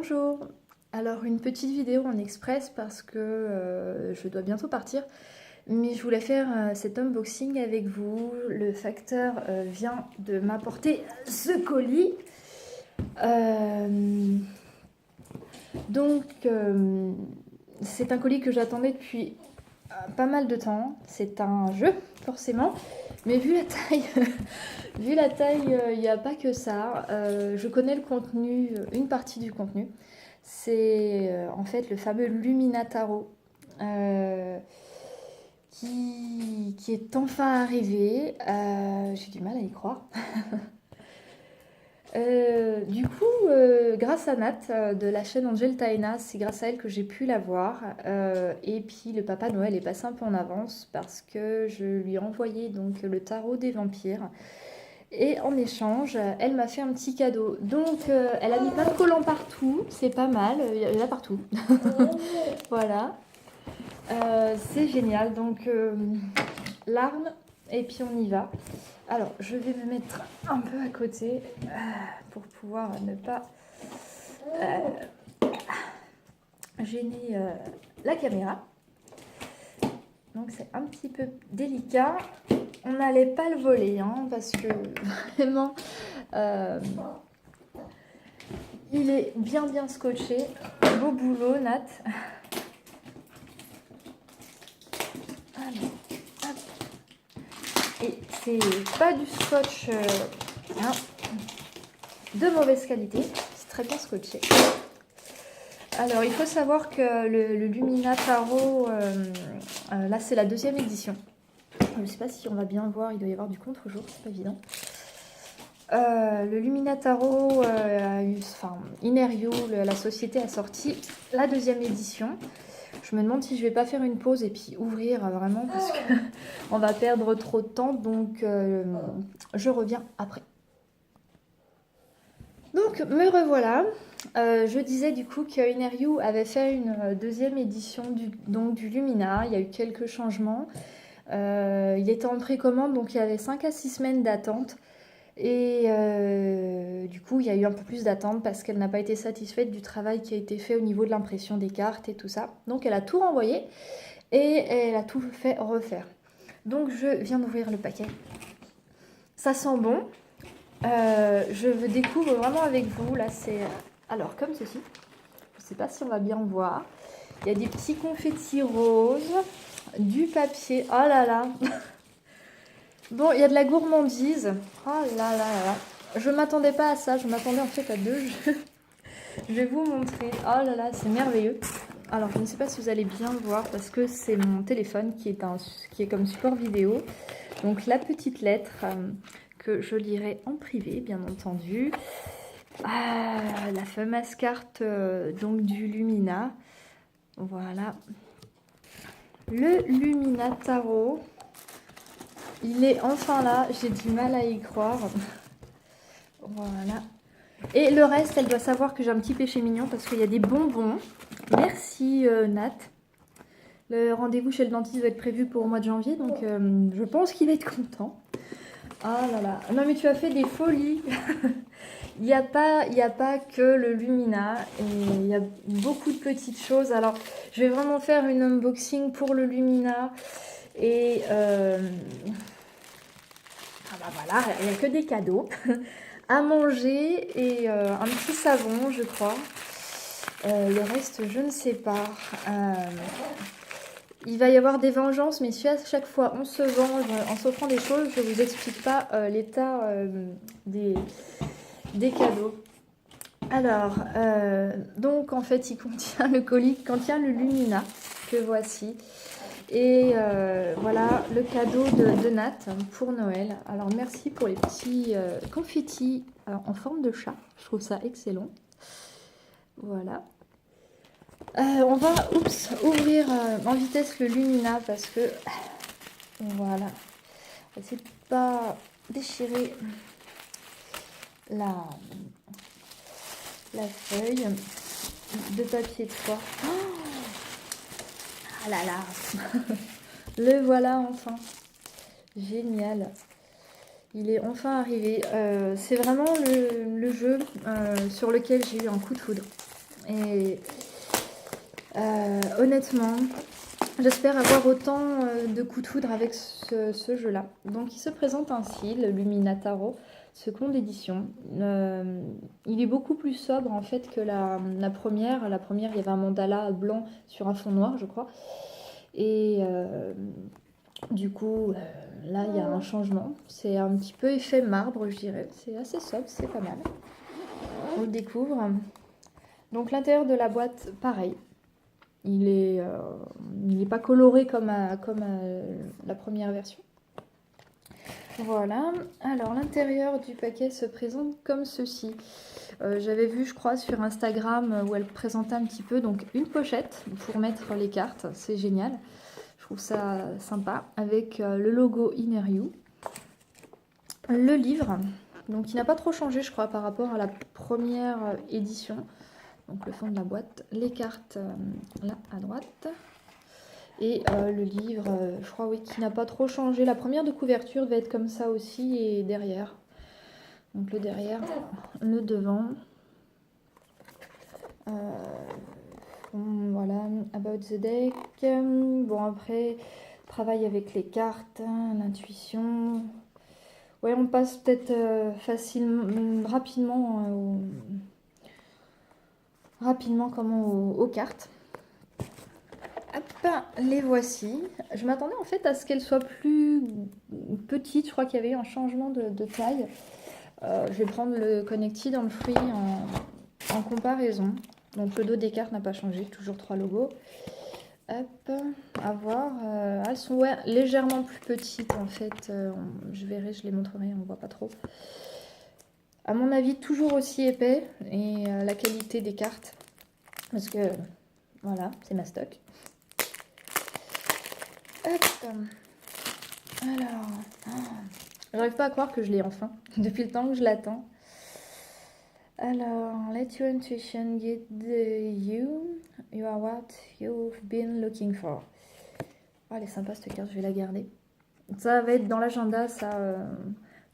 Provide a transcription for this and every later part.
Bonjour. Alors une petite vidéo en express parce que je dois bientôt partir, mais je voulais faire cet unboxing avec vous. Le facteur vient de m'apporter ce colis. Euh, donc c'est un colis que j'attendais depuis pas mal de temps. C'est un jeu forcément, mais vu la taille, vu la taille, il n'y a pas que ça. Je connais le contenu, une partie du contenu. C'est en fait le fameux Lumina Tarot qui est enfin arrivé. J'ai du mal à y croire. Grâce à Nat de la chaîne Angel Taina, c'est grâce à elle que j'ai pu la voir. Et puis le Papa Noël est passé un peu en avance parce que je lui ai envoyé donc le tarot des vampires. Et en échange, elle m'a fait un petit cadeau. Donc, elle a mis plein de collants partout. C'est pas mal. Il y en a partout. Voilà. C'est génial. Donc, l'arme. Et puis, on y va. Alors, je vais me mettre un peu à côté pour pouvoir ne pas gêner la caméra. Donc, c'est un petit peu délicat. On n'allait pas le voler, hein, parce que vraiment, il est bien scotché. Beau boulot, Nat. Alors, hop. Et c'est pas du scotch hein, de mauvaise qualité. C'est très bien scotché. Alors, il faut savoir que le Lumina Tarot, là, c'est la 2e édition. Je ne sais pas si on va bien voir, il doit y avoir du contre-jour, c'est pas évident. Le Lumina Tarot a eu, Inerio, la société a sorti la 2e édition. Je me demande si je vais pas faire une pause et puis ouvrir vraiment parce que on va perdre trop de temps, donc je reviens après. Donc me revoilà. Je disais du coup que Inerio avait fait une 2e édition du Lumina. Il y a eu quelques changements. Il était en précommande, donc il y avait 5 à 6 semaines d'attente. Et du coup, il y a eu un peu plus d'attente parce qu'elle n'a pas été satisfaite du travail qui a été fait au niveau de l'impression des cartes et tout ça. Donc elle a tout renvoyé et elle a tout fait refaire. Donc je viens d'ouvrir le paquet. Ça sent bon. Je découvre vraiment avec vous. Là, c'est alors comme ceci. Je ne sais pas si on va bien voir. Il y a des petits confettis roses, du papier. Oh là là. Bon, il y a de la gourmandise. Oh là là là là. Je m'attendais pas à ça. Je m'attendais en fait à 2 jeux. Je vais vous montrer. Oh là là, c'est merveilleux. Alors, je ne sais pas si vous allez bien le voir parce que c'est mon téléphone qui est comme support vidéo. Donc, la petite lettre que je lirai en privé, bien entendu. La fameuse carte donc du Lumina. Voilà. Le Lumina Tarot. Il est enfin là. J'ai du mal à y croire. Voilà. Et le reste, elle doit savoir que j'ai un petit péché mignon parce qu'il y a des bonbons. Merci Nat. Le rendez-vous chez le dentiste va être prévu pour au mois de janvier, donc je pense qu'il va être content. Ah là là. Non mais tu as fait des folies. Il n'y a pas que le Lumina. Et il y a beaucoup de petites choses. Alors, je vais vraiment faire une unboxing pour le Lumina. Et ah bah voilà, il n'y a que des cadeaux. À manger et un petit savon, je crois. Le reste, je ne sais pas. Il va y avoir des vengeances, mais si à chaque fois on se venge en s'offrant des choses, je ne vous explique pas l'état des cadeaux. Alors, donc en fait, il contient le colis, il contient le Lumina, que voici. Et voilà le cadeau de Nat pour Noël. Alors merci pour les petits confettis en forme de chat. Je trouve ça excellent. Voilà. On va ouvrir en vitesse le Lumina parce que voilà. On va essayer de pas déchirer la feuille de papier de soie. Ah là là. Le voilà enfin. Génial. Il est enfin arrivé. C'est vraiment le jeu sur lequel j'ai eu un coup de foudre. Et honnêtement, j'espère avoir autant de coups de foudre avec ce jeu-là. Donc il se présente ainsi, le Luminataro, seconde édition. Il est beaucoup plus sobre en fait que la première. La première, il y avait un mandala blanc sur un fond noir, je crois. Et du coup, là, il y a un changement. C'est un petit peu effet marbre, je dirais. C'est assez sobre, c'est pas mal. On le découvre. Donc l'intérieur de la boîte, pareil. Il est pas coloré comme la première version. Voilà. Alors l'intérieur du paquet se présente comme ceci. J'avais vu, je crois, sur Instagram où elle présentait un petit peu. Donc une pochette pour mettre les cartes. C'est génial. Je trouve ça sympa. Avec le logo Ineriu. Le livre. Donc il n'a pas trop changé, je crois, par rapport à la première édition. Donc le fond de la boîte. Les cartes là à droite. Et le livre, je crois oui, qui n'a pas trop changé. La première de couverture devait être comme ça aussi et derrière. Donc le derrière, le devant. Voilà, About the Deck. Bon après, travail avec les cartes, l'intuition. Ouais, on passe peut-être facilement, rapidement aux cartes. Hop, les voici. Je m'attendais en fait à ce qu'elles soient plus petites. Je crois qu'il y avait eu un changement de taille. Je vais prendre le Connected and Free en comparaison. Donc le dos des cartes n'a pas changé, toujours 3 logos. Hop, à voir. Elles sont ouais, légèrement plus petites en fait. Je verrai, je les montrerai, on ne voit pas trop. À mon avis, toujours aussi épais. Et la qualité des cartes. Parce que voilà, c'est ma stock. Hop. Alors, j'arrive pas à croire que je l'ai enfin, depuis le temps que je l'attends. Alors, let your intuition guide you. You are what you've been looking for. Oh, elle est sympa cette carte, je vais la garder. Ça va être dans l'agenda, ça,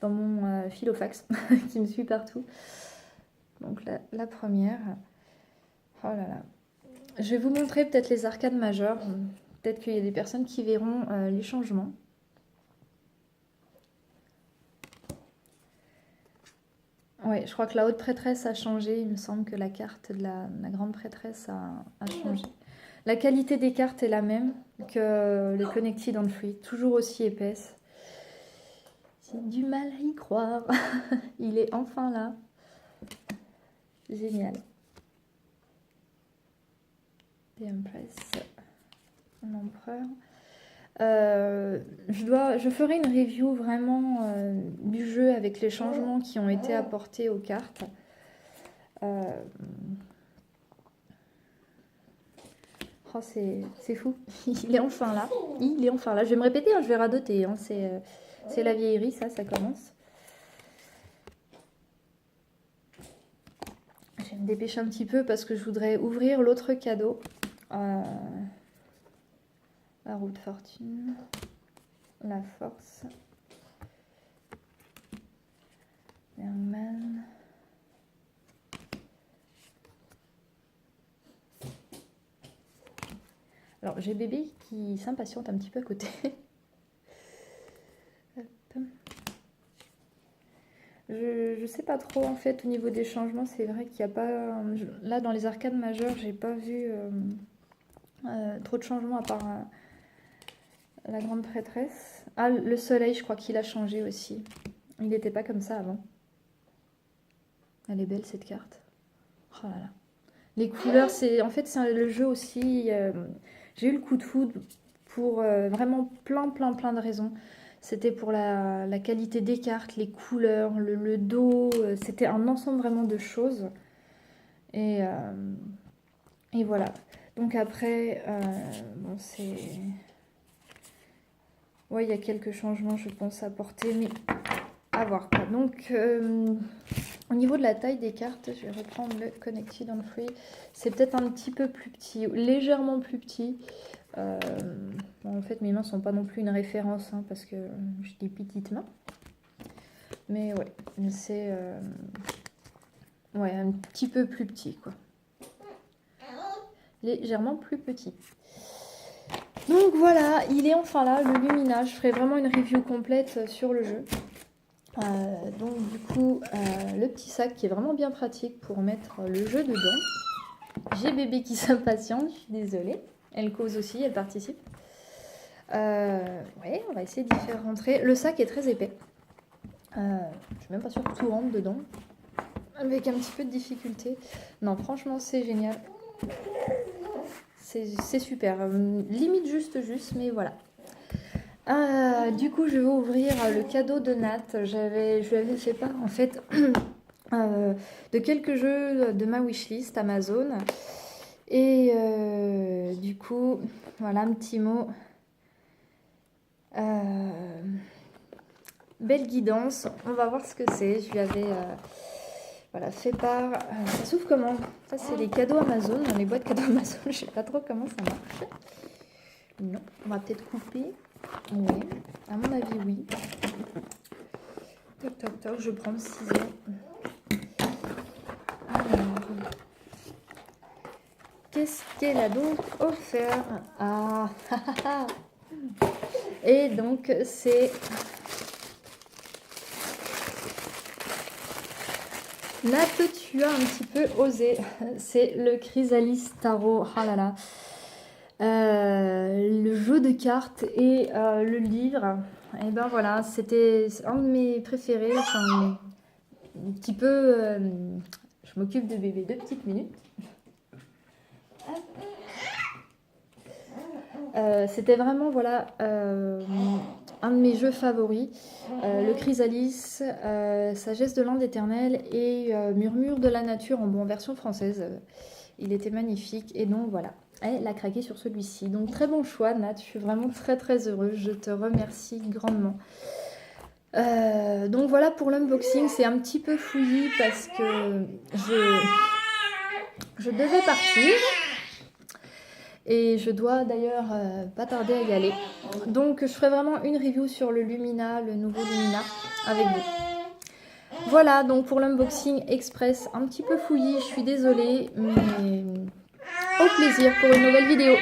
dans mon filofax qui me suit partout. Donc la première. Oh là là. Je vais vous montrer peut-être les arcades majeures. Peut-être qu'il y a des personnes qui verront les changements. Ouais, je crois que la haute prêtresse a changé. Il me semble que la carte de la grande prêtresse a changé. La qualité des cartes est la même que les Connected and Free, toujours aussi épaisse. J'ai du mal à y croire. Il est enfin là. Génial. The Empress, l'empereur. Je ferai une review vraiment du jeu avec les changements qui ont été apportés aux cartes. Oh, c'est fou. Il est enfin là. Il est enfin là. Je vais me répéter, hein, je vais radoter. Hein. C'est la vieillerie, ça commence. Je vais me dépêcher un petit peu parce que je voudrais ouvrir l'autre cadeau. La roue de fortune. La force. Merman. Alors, j'ai bébé qui s'impatiente un petit peu à côté. Je sais pas trop en fait au niveau des changements. C'est vrai qu'il n'y a pas... Là, dans les arcades majeures, j'ai pas vu trop de changements à part la grande prêtresse. Ah, le soleil, je crois qu'il a changé aussi. Il n'était pas comme ça avant. Elle est belle cette carte. Oh là là. Les couleurs, en fait c'est le jeu aussi. J'ai eu le coup de foudre pour vraiment plein de raisons. C'était pour la qualité des cartes, les couleurs, le dos. C'était un ensemble vraiment de choses. Et voilà. Donc après, bon c'est... Ouais, il y a quelques changements, je pense, à apporter, mais à voir quoi. Donc, au niveau de la taille des cartes, je vais reprendre le Connected and Free. C'est peut-être un petit peu plus petit, légèrement plus petit. Bon, en fait, mes mains ne sont pas non plus une référence, hein, parce que j'ai des petites mains. Mais ouais, c'est ouais, un petit peu plus petit, quoi. légèrement plus petit. Donc voilà, il est enfin là, le Lumina. Je ferai vraiment une review complète sur le jeu. Donc du coup, le petit sac qui est vraiment bien pratique pour mettre le jeu dedans. J'ai bébé qui s'impatiente, je suis désolée. Elle cause aussi, elle participe. Ouais, on va essayer d'y faire rentrer. Le sac est très épais. Je suis même pas sûre que tout rentre dedans. Avec un petit peu de difficulté. Non, franchement, c'est génial. C'est super. Limite juste, mais voilà. Du coup, je vais ouvrir le cadeau de Nat. Je lui avais fait part, en fait, de quelques jeux de ma wishlist Amazon. Et du coup, voilà un petit mot. Belle guidance. On va voir ce que c'est. Je lui avais voilà, fait part. Ça s'ouvre comment? Ça, c'est les cadeaux Amazon. Dans les boîtes cadeaux Amazon, je sais pas trop comment ça marche. Non, on va peut-être couper. Oui, à mon avis, oui. Toc, toc, toc, je prends le ciseau. Alors, qu'est-ce qu'elle a donc offert? Ah, et donc, c'est Nat, tu as un petit peu osé. C'est le Chrysalis Tarot. Oh là là. Le jeu de cartes et le livre. Et ben voilà, c'était un de mes préférés. Enfin, un petit peu. Je m'occupe de bébé 2 petites minutes. C'était vraiment voilà un de mes jeux favoris. Le Chrysalis, Sagesse de l'Inde éternelle et Murmure de la nature en version française. Il était magnifique et donc voilà. Elle a craqué sur celui-ci. Donc très bon choix Nat, je suis vraiment très très heureuse. Je te remercie grandement. Donc voilà pour l'unboxing. C'est un petit peu fouillis parce que je devais partir. Et je dois d'ailleurs pas tarder à y aller. Donc je ferai vraiment une review sur le Lumina, le nouveau Lumina, avec vous. Voilà, donc pour l'unboxing express, un petit peu fouillis, je suis désolée, mais au plaisir pour une nouvelle vidéo.